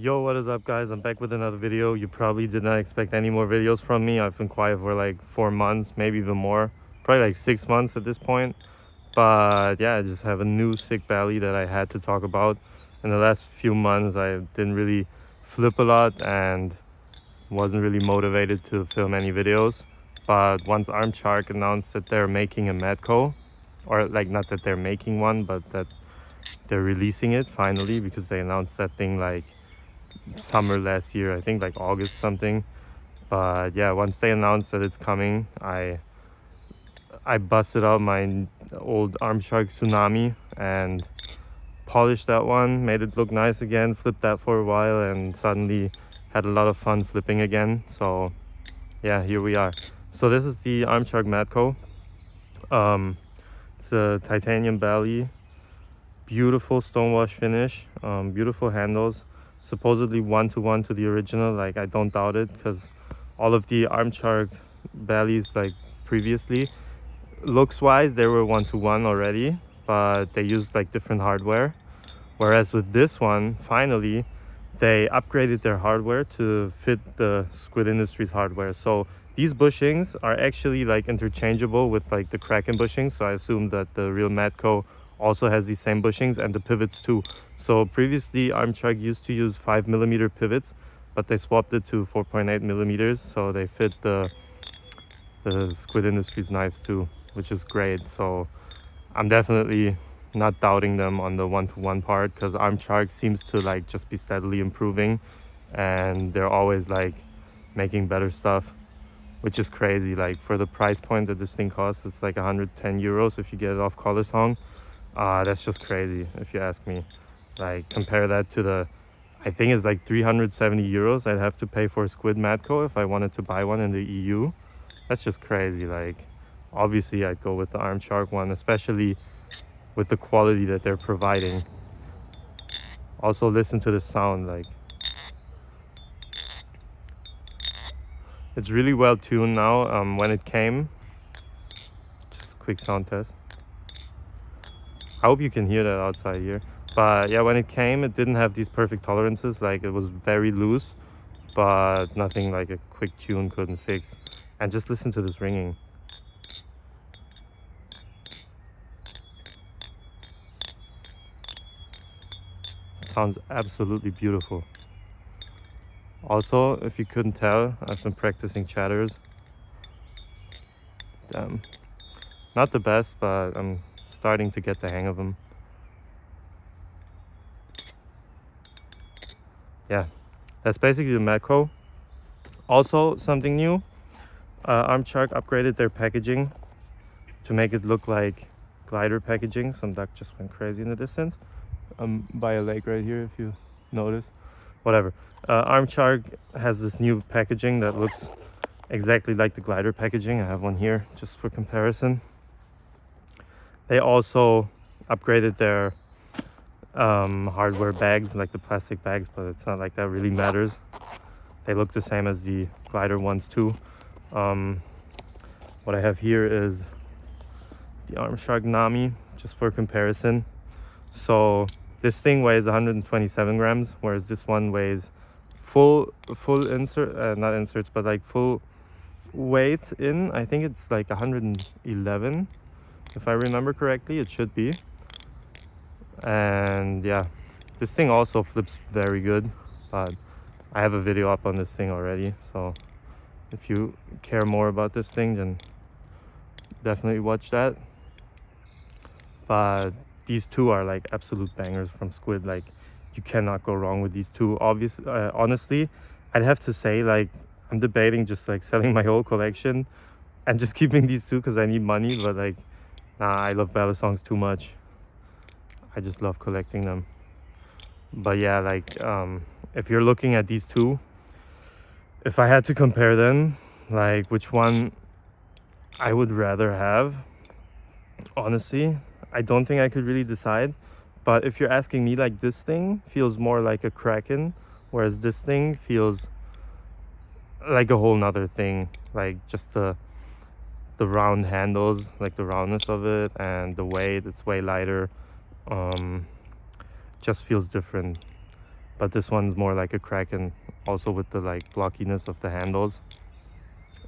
Yo, what is up guys? I'm back with another video. You probably did not expect any more videos from me. I've been quiet for like 4 months, maybe even more, probably like 6 months at this point. But yeah, I just have a new sick belly that I had to talk about. In the last few months I didn't really flip a lot and wasn't really motivated to film any videos. But once Armed Shark announced that they're making a Madko, or like not that they're making one, but that they're releasing it finally, because they announced that thing like summer last year, I think like August something. But yeah, once they announced that it's coming, I busted out my old Armshark Tsunami and polished that one, made it look nice again, flipped that for a while, and suddenly had a lot of fun flipping again. So yeah, here we are. So this is the Armshark Madko. It's a titanium belly, beautiful stonewash finish, beautiful handles, supposedly 1-to-1 to the original. Like, I don't doubt it, because all of the Armshark bellies, like previously, looks wise they were 1-to-1 already, but they used like different hardware. Whereas with this one, finally they upgraded their hardware to fit the Squid Industries hardware. So these bushings are actually like interchangeable with like the Kraken bushings, so I assume that the real Madko also has these same bushings, and the pivots too. So previously Armshark used to use 5mm pivots, but they swapped it to 4.8mm, so they fit the Squid Industries knives too, which is great. So I'm definitely not doubting them on the 1-to-1 part, because Armshark seems to like just be steadily improving, and they're always like making better stuff, which is crazy. Like, for the price point that this thing costs, it's like 110 euros if you get it off Collar Song. That's just crazy if you ask me. Like, compare that to the, I think it's like 370 euros I'd have to pay for a Squid Madko if I wanted to buy one in the EU. That's just crazy. Like, obviously I'd go with the Armshark one, especially with the quality that they're providing. Also, listen to the sound. Like, it's really well tuned now. When it came, just a quick sound test. I hope you can hear that outside here. But yeah, when it came, it didn't have these perfect tolerances. Like, it was very loose, but nothing like a quick tune couldn't fix. And just listen to this ringing. Sounds absolutely beautiful. Also, if you couldn't tell, I've been practicing chatters. Not the best, but I'm starting to get the hang of them. Yeah, that's basically the Madko. Also, something new, Armshark upgraded their packaging to make it look like glider packaging. Some duck just went crazy in the distance. I'm by a lake right here, if you notice. Whatever. Armshark has this new packaging that looks exactly like the glider packaging. I have one here just for comparison. They also upgraded their hardware bags, like the plastic bags, but it's not like that really matters. They look the same as the glider ones too. What I have here is the Armshark Nami, just for comparison. So this thing weighs 127 grams, whereas this one weighs full insert, not inserts, but like full weight in, I think it's like 111, if I remember correctly. It should be. And yeah, this thing also flips very good, but I have a video up on this thing already, so if you care more about this thing, then definitely watch that. But these two are like absolute bangers from Squid. Like, you cannot go wrong with these two. Honestly, I'd have to say, like, I'm debating just like selling my whole collection and just keeping these two because I need money. But like, nah, I love ballad songs too much. I just love collecting them. But yeah, like, if you're looking at these two, if I had to compare them, like which one I would rather have, honestly, I don't think I could really decide. But if you're asking me, like, this thing feels more like a Kraken, whereas this thing feels like a whole nother thing. Like, just the round handles, like the roundness of it, and the weight, it's way lighter. Just feels different. but this one's more like a Kraken, also with the like blockiness of the handles.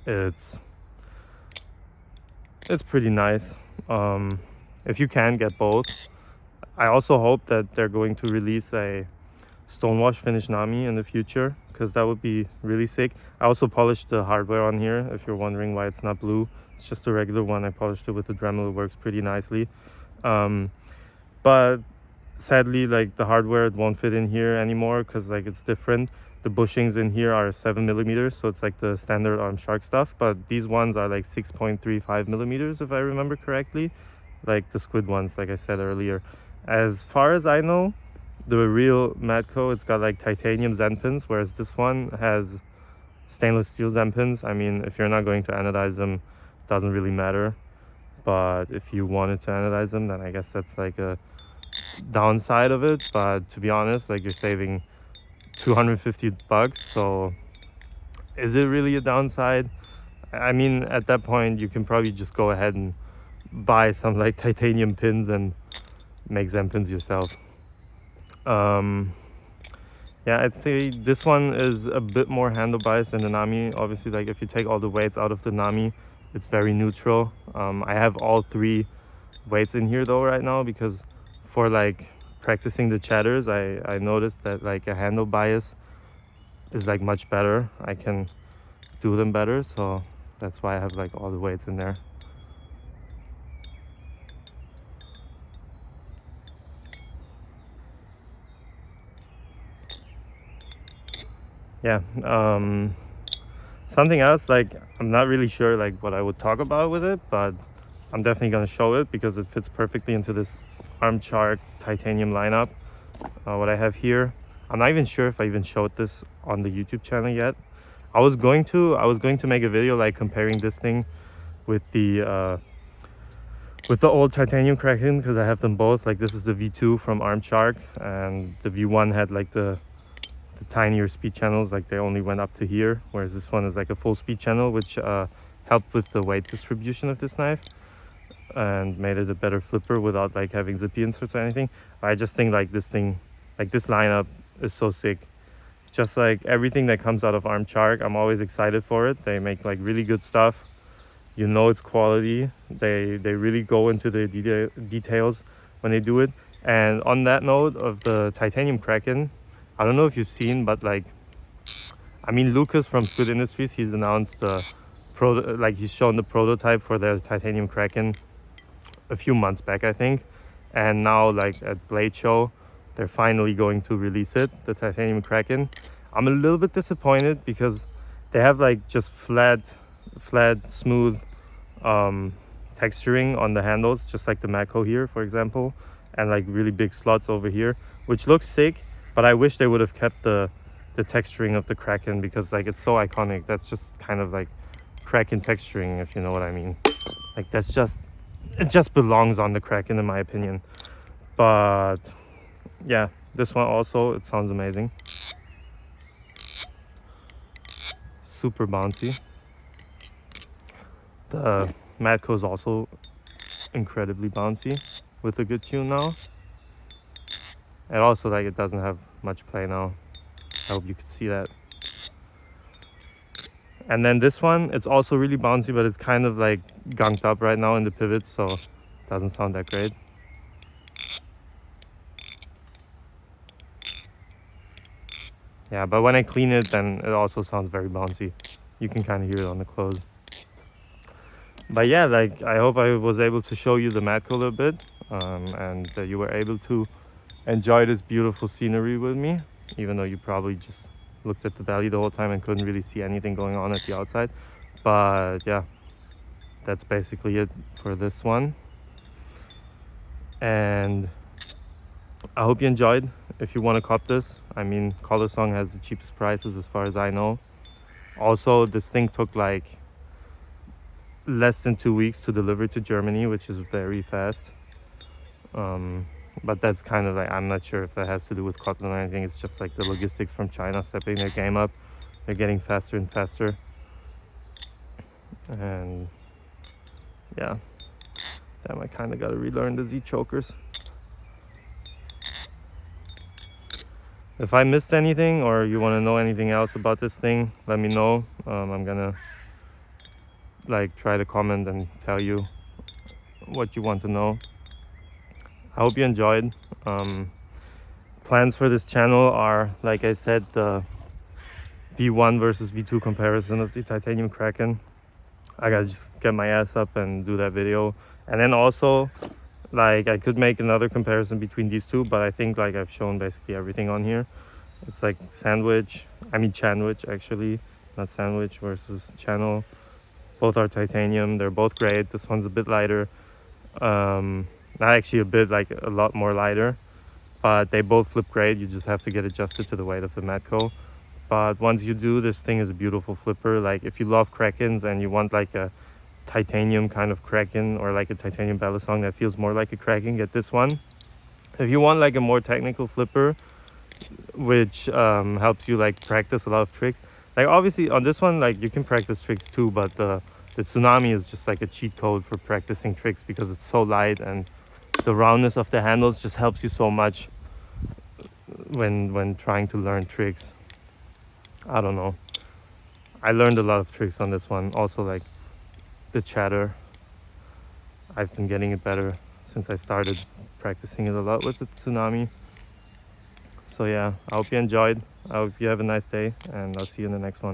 It's pretty nice. If you can get both. I also hope that they're going to release a stonewash finish Nami in the future, because that would be really sick. I also polished the hardware on here, if you're wondering why it's not blue. It's just a regular one. I polished it with the Dremel. It works pretty nicely. But sadly, like the hardware, it won't fit in here anymore because like it's different. The bushings in here are 7mm, so it's like the standard Armshark stuff, but these ones are like 6.35mm if I remember correctly, like the squid ones, like I said earlier. As far as I know, the real Madko, it's got like titanium Zen pins, whereas this one has stainless steel Zen pins. I mean, if you're not going to anodize them, doesn't really matter, but if you wanted to anodize them, then I guess that's like a downside of it. But to be honest, like you're saving $250, so is it really a downside? I mean, at that point you can probably just go ahead and buy some like titanium pins and make Zen pins yourself. Yeah, I'd say this one is a bit more handle biased than the Nami. Obviously, like if you take all the weights out of the Nami, it's very neutral. I have all three weights in here though right now, because for like practicing the chatters, I noticed that like a handle bias is like much better. I can do them better, so that's why I have like all the weights in there. Yeah, something else, like I'm not really sure like what I would talk about with it, but I'm definitely gonna show it because it fits perfectly into this Armed Shark titanium lineup. What I have here, I'm not even sure if I even showed this on the YouTube channel yet. I was going to make a video like comparing this thing with the old titanium Kraken, because I have them both. Like this is the V2 from Armed Shark, and the V1 had like the tinier speed channels, like they only went up to here, whereas this one is like a full speed channel, which helped with the weight distribution of this knife and made it a better flipper without like having zippy inserts or anything. I just think like this thing, like this lineup is so sick. Just like everything that comes out of Armed Shark, I'm always excited for it. They make like really good stuff. You know it's quality. They really go into the details when they do it. And on that note of the titanium Kraken, I don't know if you've seen, but like, I mean, Lucas from Squid Industries, he's announced he's shown the prototype for their titanium Kraken a few months back, I think. And now like at Blade Show, they're finally going to release it, the titanium Kraken. I'm a little bit disappointed because they have like just flat, smooth texturing on the handles, just like the Madko here, for example, and like really big slots over here, which looks sick. But I wish they would have kept the texturing of the Kraken, because like it's so iconic. That's just kind of like Kraken texturing, if you know what I mean. Like it just belongs on the Kraken in my opinion. But yeah, this one also, it sounds amazing. Super bouncy. The Madko is also incredibly bouncy with a good tune now. And also like it doesn't have much play now. I hope you could see that. And then this one, it's also really bouncy, but it's kind of like gunked up right now in the pivots, so it doesn't sound that great. Yeah, but when I clean it, then it also sounds very bouncy. You can kind of hear it on the close. But yeah, like I hope I was able to show you the Madko a little bit, and that you were able to enjoy this beautiful scenery with me, even though you probably just looked at the valley the whole time and couldn't really see anything going on at the outside. But yeah, that's basically it for this one, and I hope you enjoyed. If you want to cop this, I mean, Color Song has the cheapest prices as far as I know. Also, this thing took like less than 2 weeks to deliver to Germany, which is very fast. But that's kind of like, I'm not sure if that has to do with Kotlin or anything. It's just like the logistics from China stepping their game up. They're getting faster and faster. And yeah, damn, I kind of got to relearn the Z chokers. If I missed anything or you want to know anything else about this thing, let me know. I'm gonna like try to comment and tell you what you want to know. I hope you enjoyed. Plans for this channel are, like I said, the V1 versus V2 comparison of the titanium Kraken. I gotta just get my ass up and do that video. And then also, like, I could make another comparison between these two, but I think like I've shown basically everything on here. It's like sandwich, I mean Chanwich actually, not sandwich versus channel. Both are titanium, they're both great. This one's a bit lighter. Not actually a bit, like a lot more lighter, but they both flip great. You just have to get adjusted to the weight of the Madko. But once you do, this thing is a beautiful flipper. Like if you love Krakens and you want like a titanium kind of Kraken or like a titanium balisong that feels more like a Kraken, get this one. If you want like a more technical flipper, which helps you like practice a lot of tricks, like obviously on this one like you can practice tricks too, but the Tsunami is just like a cheat code for practicing tricks because it's so light, and the roundness of the handles just helps you so much when trying to learn tricks. I don't know, I learned a lot of tricks on this one. Also like the chatter, I've been getting it better since I started practicing it a lot with the Tsunami. So yeah, I hope you enjoyed. I hope you have a nice day, and I'll see you in the next one.